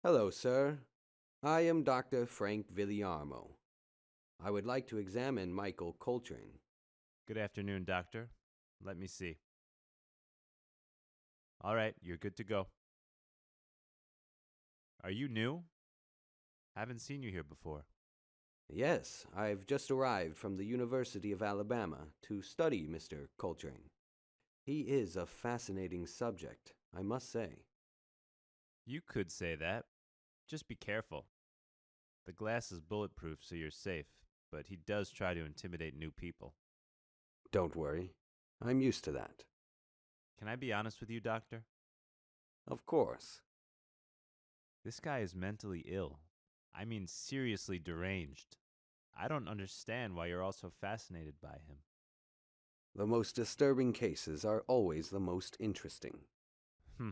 Hello, sir. I am Dr. Frank Villiarmo. I would like to examine Michael Coltrane. Good afternoon, doctor. Let me see. All right, you're good to go. Are you new? Haven't seen you here before. Yes, I've just arrived from the University of Alabama to study Mr. Coltrane. He is a fascinating subject, I must say. You could say that. Just be careful. The glass is bulletproof, so you're safe, but he does try to intimidate new people. Don't worry, I'm used to that. Can I be honest with you, doctor? Of course. This guy is mentally ill. I mean, seriously deranged. I don't understand why you're all so fascinated by him. The most disturbing cases are always the most interesting. Hmm.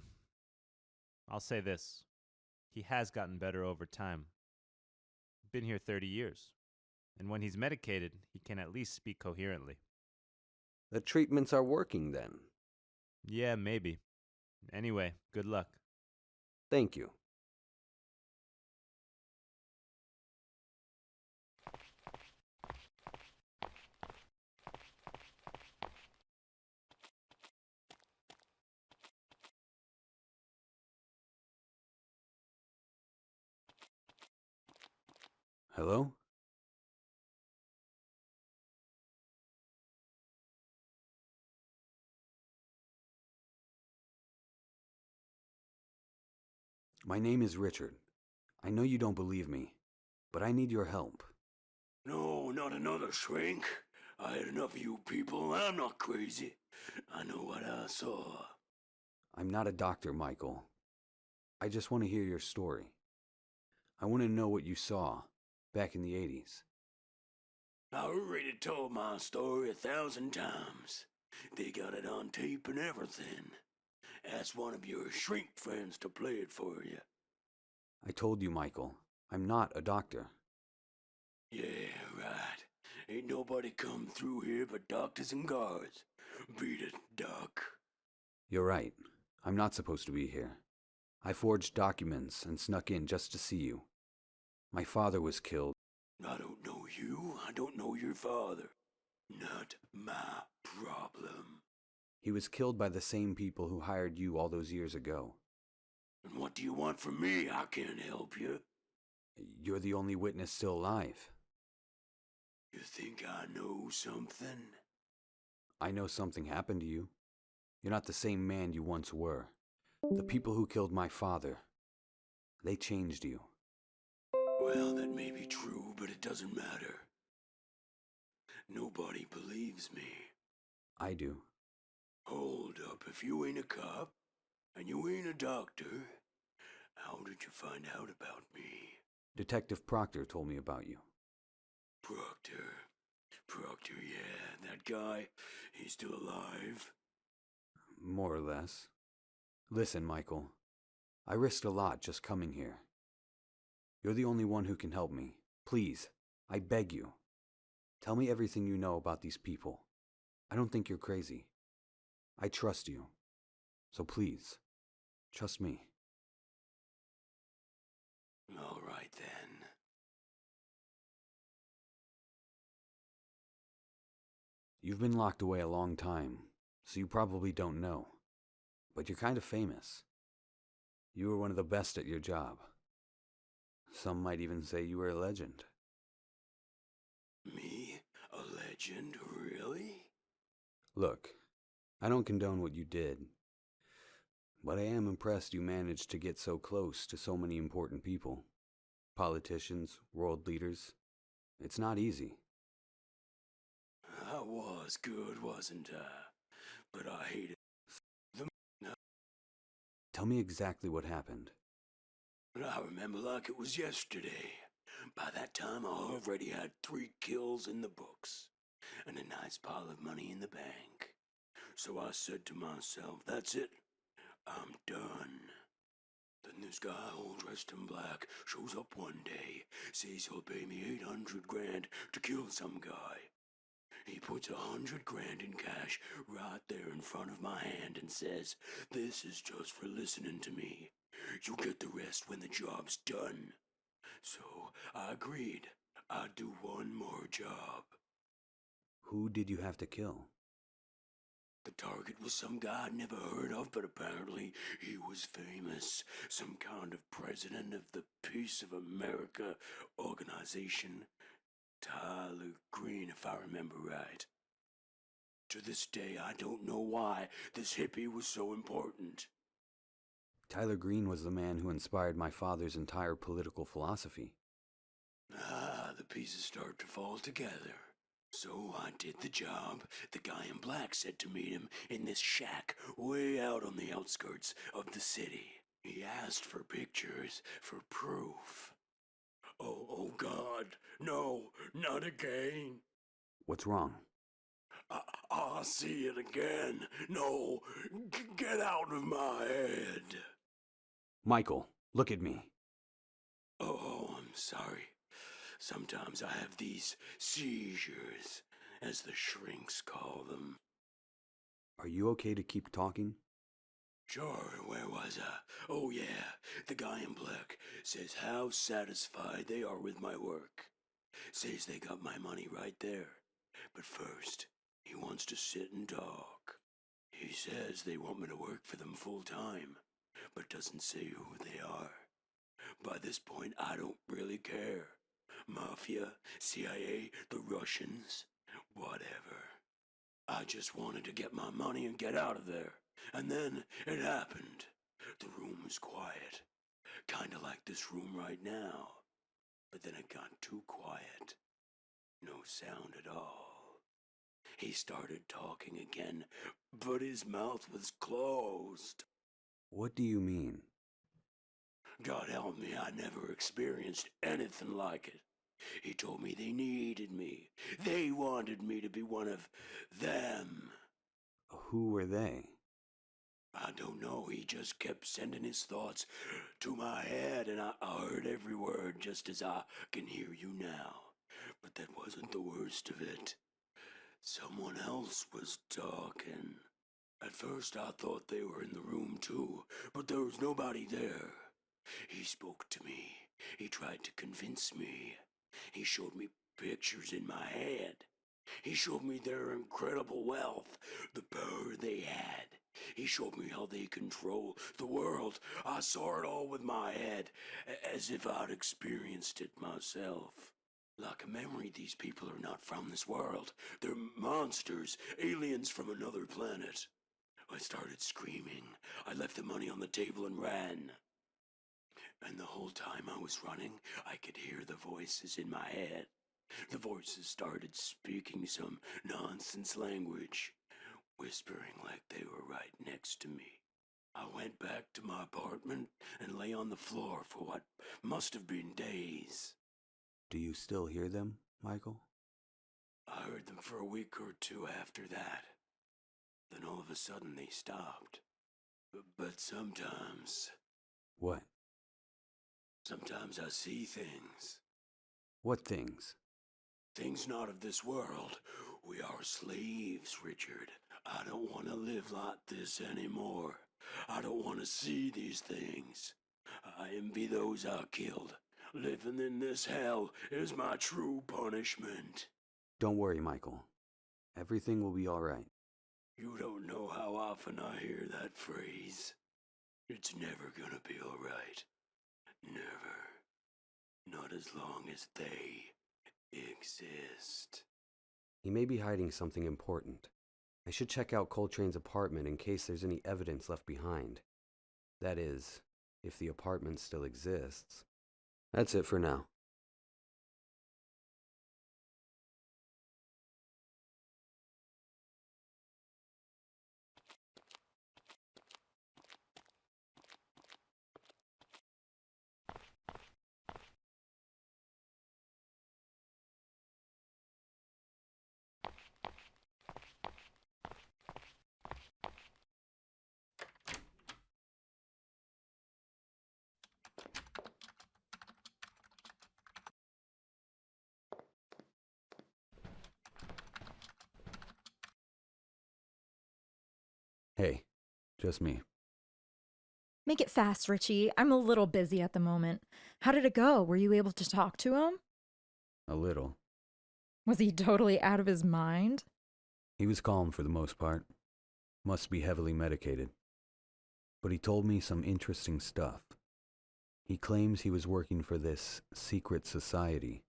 I'll say this. He has gotten better over time. Been here 30 years. And when he's medicated, he can at least speak coherently. The treatments are working then. Yeah, maybe. Anyway, good luck. Thank you. Hello? My name is Richard. I know you don't believe me, but I need your help. No, not another shrink. I had enough of you people. I'm not crazy. I know what I saw. I'm not a doctor, Michael. I just want to hear your story. I want to know what you saw back in the 80s. I already told my story 1,000 times. They got it on tape and everything. Ask one of your shrink friends to play it for you. I told you, Michael, I'm not a doctor. Yeah, right. Ain't nobody come through here but doctors and guards. Beat it, Doc. You're right. I'm not supposed to be here. I forged documents and snuck in just to see you. My father was killed. I don't know you. I don't know your father. Not my problem. He was killed by the same people who hired you all those years ago. And what do you want from me? I can't help you. You're the only witness still alive. You think I know something? I know something happened to you. You're not the same man you once were. The people who killed my father, they changed you. Well, that may be true, but it doesn't matter. Nobody believes me. I do. Hold up, if you ain't a cop, and you ain't a doctor, how did you find out about me? Detective Proctor told me about you. Proctor, yeah, that guy, he's still alive. More or less. Listen, Michael. I risked a lot just coming here. You're the only one who can help me. Please, I beg you. Tell me everything you know about these people. I don't think you're crazy. I trust you. So please, trust me. All right then. You've been locked away a long time, so you probably don't know. But you're kind of famous. You were one of the best at your job. Some might even say you were a legend. Me? A legend, really? Look, I don't condone what you did, but I am impressed you managed to get so close to so many important people. Politicians, world leaders. It's not easy. I was good, wasn't I? But I hated them. Tell me exactly what happened. I remember like it was yesterday. By that time, I already had 3 kills in the books, and a nice pile of money in the bank. So I said to myself, that's it. I'm done. Then this guy, all dressed in black, shows up one day, says he'll pay me 800 grand to kill some guy. He puts 100 grand in cash right there in front of my hand and says, this is just for listening to me. You get the rest when the job's done. So I agreed. I'd do one more job. Who did you have to kill? The target was some guy I'd never heard of, but apparently he was famous. Some kind of president of the Peace of America organization. Tyler Green, if I remember right. To this day, I don't know why this hippie was so important. Tyler Green was the man who inspired my father's entire political philosophy. The pieces start to fall together. So I did the job. The guy in black said to meet him in this shack way out on the outskirts of the city. He asked for pictures, for proof. Oh God, no, not again. What's wrong? I'll see it again. No, get out of my head. Michael, look at me. Oh, I'm sorry. Sometimes I have these seizures, as the shrinks call them. Are you okay to keep talking? Sure, where was I? Oh yeah, the guy in black says how satisfied they are with my work. Says they got my money right there. But first, he wants to sit and talk. He says they want me to work for them full time, but doesn't say who they are. By this point, I don't really care. Mafia, CIA, the Russians, whatever. I just wanted to get my money and get out of there. And then it happened. The room was quiet. Kinda like this room right now. But then it got too quiet. No sound at all. He started talking again, but his mouth was closed. What do you mean? God help me, I never experienced anything like it. He told me they needed me. They wanted me to be one of them. Who were they? I don't know, he just kept sending his thoughts to my head, and I heard every word just as I can hear you now. But that wasn't the worst of it. Someone else was talking. At first I thought they were in the room too, but there was nobody there. He spoke to me. He tried to convince me. He showed me pictures in my head. He showed me their incredible wealth, the power they had. He showed me how they control the world. I saw it all with my head, as if I'd experienced it myself. Like a memory, these people are not from this world. They're monsters, aliens from another planet. I started screaming. I left the money on the table and ran. And the whole time I was running, I could hear the voices in my head. The voices started speaking some nonsense language, whispering like they were right next to me. I went back to my apartment and lay on the floor for what must have been days. Do you still hear them, Michael? I heard them for a week or two after that. Then all of a sudden they stopped. But sometimes... What? Sometimes I see things. What things? Things not of this world. We are slaves, Richard. I don't want to live like this anymore. I don't want to see these things. I envy those I killed. Living in this hell is my true punishment. Don't worry, Michael. Everything will be all right. You don't know how often I hear that phrase. It's never gonna be all right. Never. Not as long as they exist. He may be hiding something important. I should check out Coltrane's apartment in case there's any evidence left behind. That is, if the apartment still exists. That's it for now. Hey, just me. Make it fast, Richie. I'm a little busy at the moment. How did it go? Were you able to talk to him? A little. Was he totally out of his mind? He was calm for the most part. Must be heavily medicated. But he told me some interesting stuff. He claims he was working for this secret society.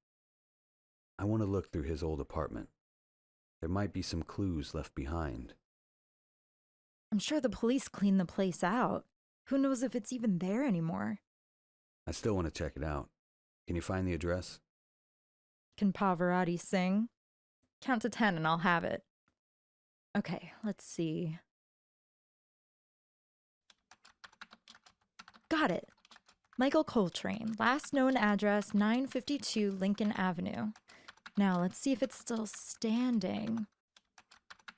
I want to look through his old apartment. There might be some clues left behind. I'm sure the police cleaned the place out. Who knows if it's even there anymore? I still want to check it out. Can you find the address? Can Pavarotti sing? Count to 10 and I'll have it. Okay, let's see. Got it. Michael Coltrane, last known address 952 Lincoln Avenue. Now let's see if it's still standing.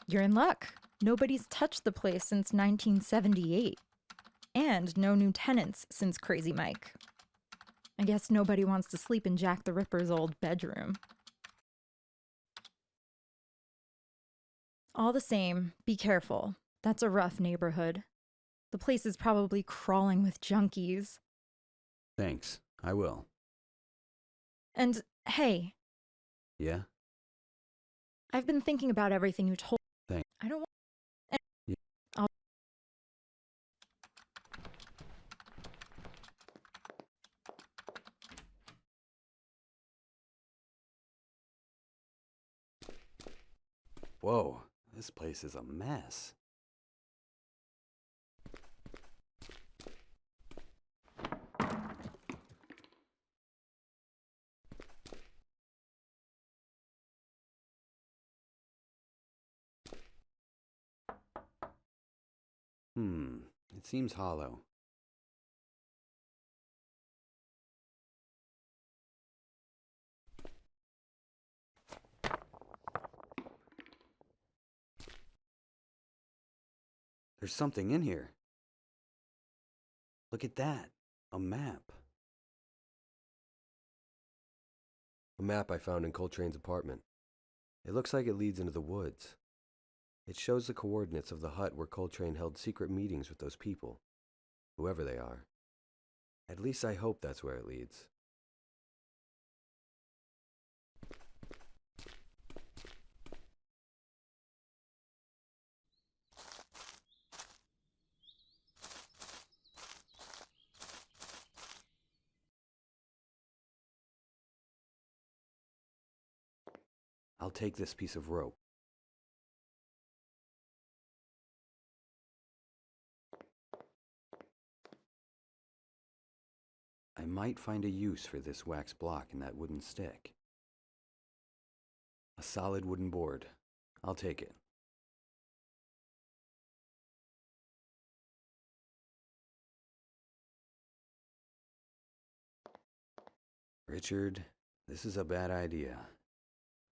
You're in luck. Nobody's touched the place since 1978. And no new tenants since Crazy Mike. I guess nobody wants to sleep in Jack the Ripper's old bedroom. All the same, be careful. That's a rough neighborhood. The place is probably crawling with junkies. Thanks, I will. And hey. Yeah? I've been thinking about everything you told. Thanks. I don't want. Yeah. I'll. Whoa, this place is a mess. It seems hollow. There's something in here. Look at that. A map. A map I found in Coltrane's apartment. It looks like it leads into the woods. It shows the coordinates of the hut where Coltrane held secret meetings with those people, whoever they are. At least I hope that's where it leads. I'll take this piece of rope. I might find a use for this wax block and that wooden stick. A solid wooden board. I'll take it. Richard, this is a bad idea.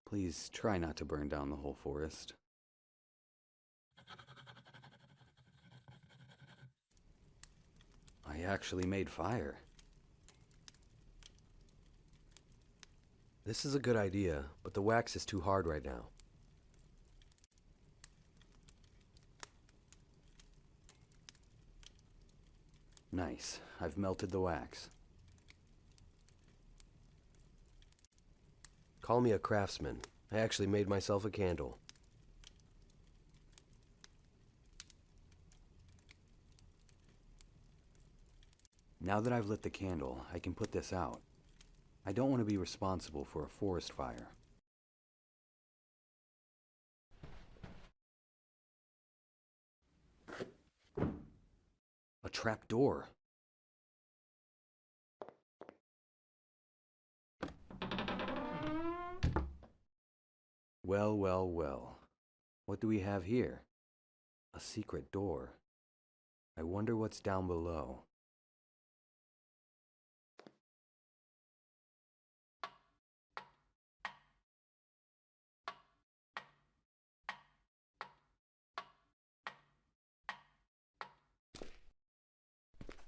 Please try not to burn down the whole forest. I actually made fire. This is a good idea, but the wax is too hard right now. Nice. I've melted the wax. Call me a craftsman. I actually made myself a candle. Now that I've lit the candle, I can put this out. I don't want to be responsible for a forest fire. A trap door. Well, well, well. What do we have here? A secret door. I wonder what's down below.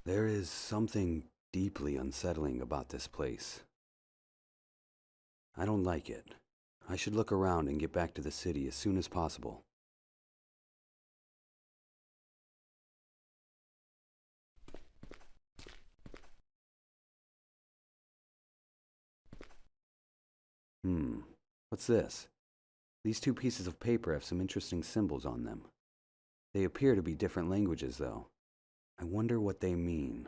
There is something deeply unsettling about this place. I don't like it. I should look around and get back to the city as soon as possible. What's this? These two pieces of paper have some interesting symbols on them. They appear to be different languages, though. I wonder what they mean.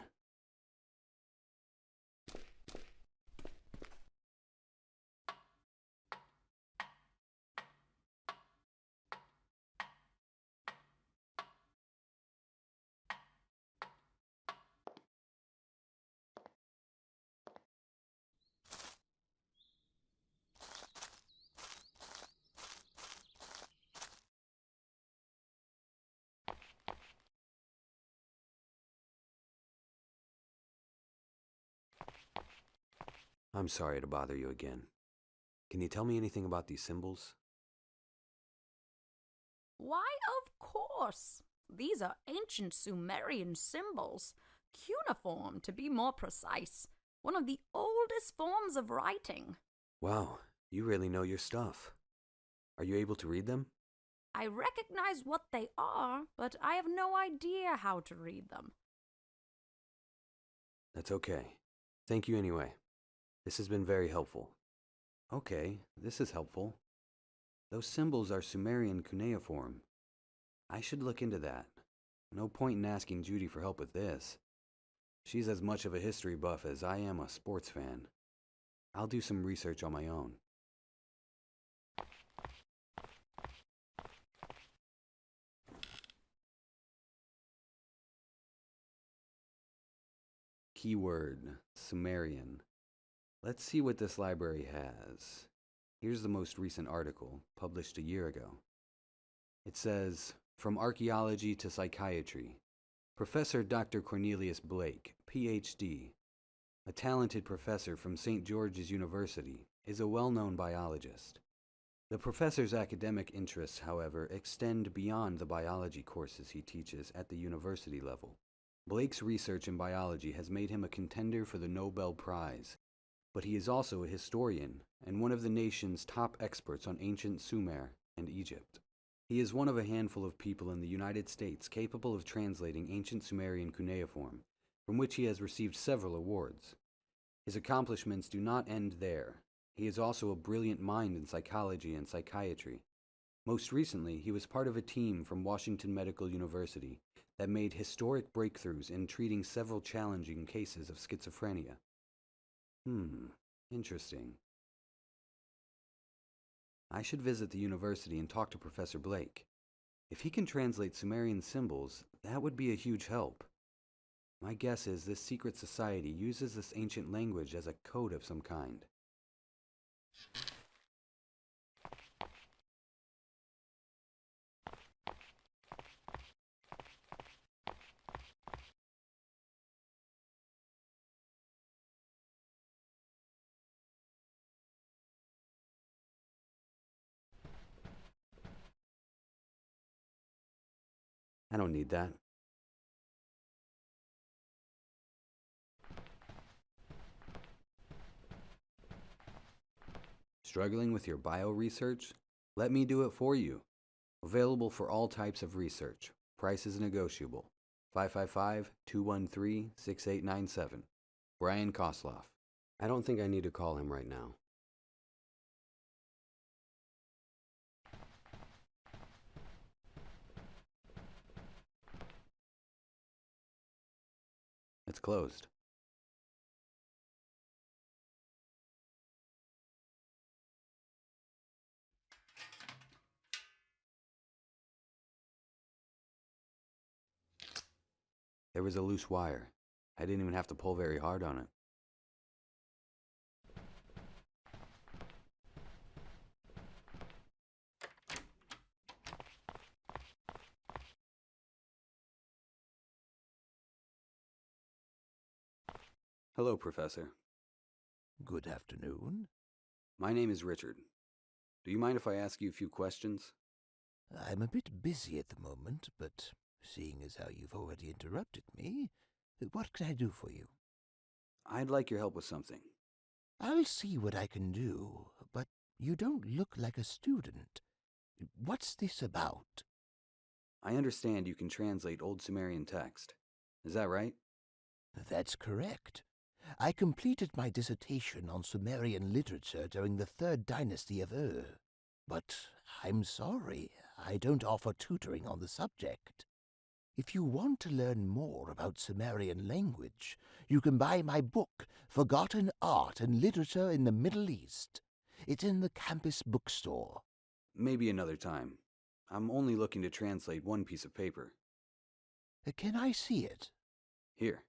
I'm sorry to bother you again. Can you tell me anything about these symbols? Why, of course. These are ancient Sumerian symbols. Cuneiform, to be more precise. One of the oldest forms of writing. Wow, you really know your stuff. Are you able to read them? I recognize what they are, but I have no idea how to read them. That's okay. Thank you anyway. This has been very helpful. Okay, this is helpful. Those symbols are Sumerian cuneiform. I should look into that. No point in asking Judy for help with this. She's as much of a history buff as I am a sports fan. I'll do some research on my own. Keyword, Sumerian. Let's see what this library has. Here's the most recent article, published a year ago. It says, From Archaeology to Psychiatry, Professor Dr. Cornelius Blake, Ph.D., a talented professor from St. George's University, is a well-known biologist. The professor's academic interests, however, extend beyond the biology courses he teaches at the university level. Blake's research in biology has made him a contender for the Nobel Prize, but he is also a historian and one of the nation's top experts on ancient Sumer and Egypt. He is one of a handful of people in the United States capable of translating ancient Sumerian cuneiform, from which he has received several awards. His accomplishments do not end there. He is also a brilliant mind in psychology and psychiatry. Most recently, he was part of a team from Washington Medical University that made historic breakthroughs in treating several challenging cases of schizophrenia. Interesting. I should visit the university and talk to Professor Blake. If he can translate Sumerian symbols, that would be a huge help. My guess is this secret society uses this ancient language as a code of some kind. I don't need that. Struggling with your bio research? Let me do it for you. Available for all types of research. Price is negotiable. 555-213-6897. Brian Kosloff. I don't think I need to call him right now. It's closed. There was a loose wire. I didn't even have to pull very hard on it. Hello, Professor. Good afternoon. My name is Richard. Do you mind if I ask you a few questions? I'm a bit busy at the moment, but seeing as how you've already interrupted me, what can I do for you? I'd like your help with something. I'll see what I can do, but you don't look like a student. What's this about? I understand you can translate Old Sumerian text. Is that right? That's correct. I completed my dissertation on Sumerian literature during the Third Dynasty of Ur. But I'm sorry, I don't offer tutoring on the subject. If you want to learn more about Sumerian language, you can buy my book, Forgotten Art and Literature in the Middle East. It's in the campus bookstore. Maybe another time. I'm only looking to translate one piece of paper. Can I see it? Here.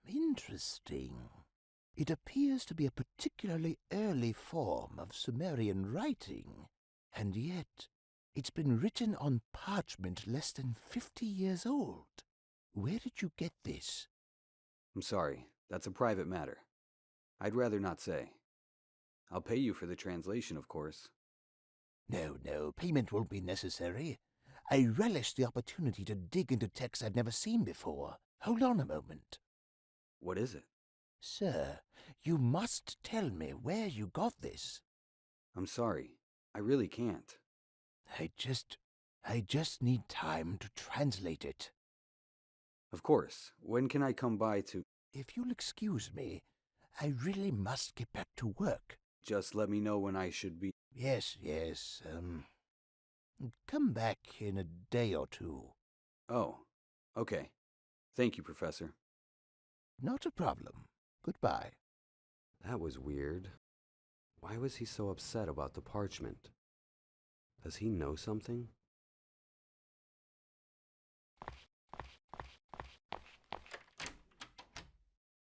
Interesting. It appears to be a particularly early form of Sumerian writing, and yet it's been written on parchment less than 50 years old. Where did you get this? I'm sorry, that's a private matter. I'd rather not say. I'll pay you for the translation, of course. No, payment won't be necessary. I relish the opportunity to dig into texts I've never seen before. Hold on a moment. What is it? Sir, you must tell me where you got this. I'm sorry, I really can't. I just need time to translate it. Of course, when can I come by to... If you'll excuse me, I really must get back to work. Just let me know when I should be... Yes, come back in a day or two. Oh, okay. Thank you, Professor. Not a problem. Goodbye. That was weird. Why was he so upset about the parchment? Does he know something?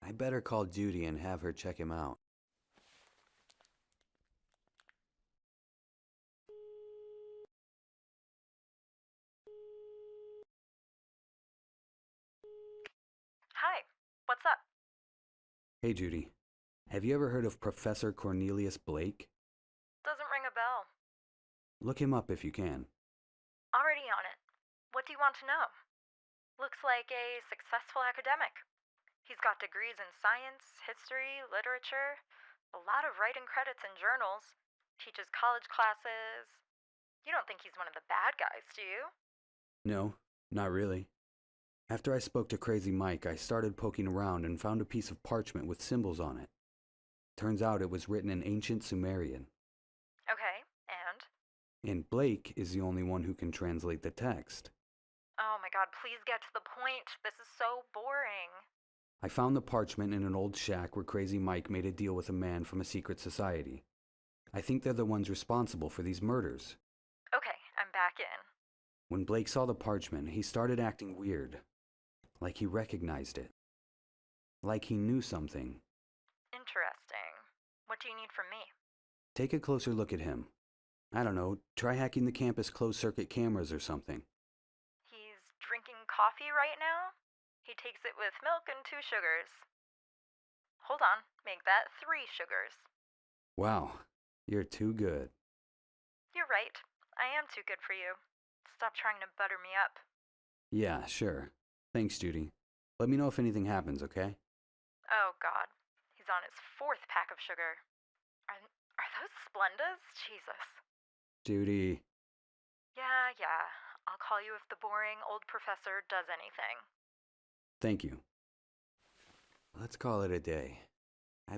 I better call Judy and have her check him out. Hi, what's up? Hey, Judy. Have you ever heard of Professor Cornelius Blake? Doesn't ring a bell. Look him up if you can. Already on it. What do you want to know? Looks like a successful academic. He's got degrees in science, history, literature, a lot of writing credits in journals, teaches college classes. You don't think he's one of the bad guys, do you? No, not really. After I spoke to Crazy Mike, I started poking around and found a piece of parchment with symbols on it. Turns out it was written in ancient Sumerian. Okay, and? And Blake is the only one who can translate the text. Oh my god, please get to the point. This is so boring. I found the parchment in an old shack where Crazy Mike made a deal with a man from a secret society. I think they're the ones responsible for these murders. Okay, I'm back in. When Blake saw the parchment, he started acting weird. Like he recognized it. Like he knew something. Interesting. What do you need from me? Take a closer look at him. I don't know, try hacking the campus closed-circuit cameras or something. He's drinking coffee right now? He takes it with milk and 2 sugars. Hold on, make that 3 sugars. Wow, you're too good. You're right. I am too good for you. Stop trying to butter me up. Yeah, sure. Thanks, Judy. Let me know if anything happens, okay? Oh god, he's on his 4th pack of sugar. Are those Splendas? Jesus. Judy. Yeah. I'll call you if the boring old professor does anything. Thank you. Let's call it a day.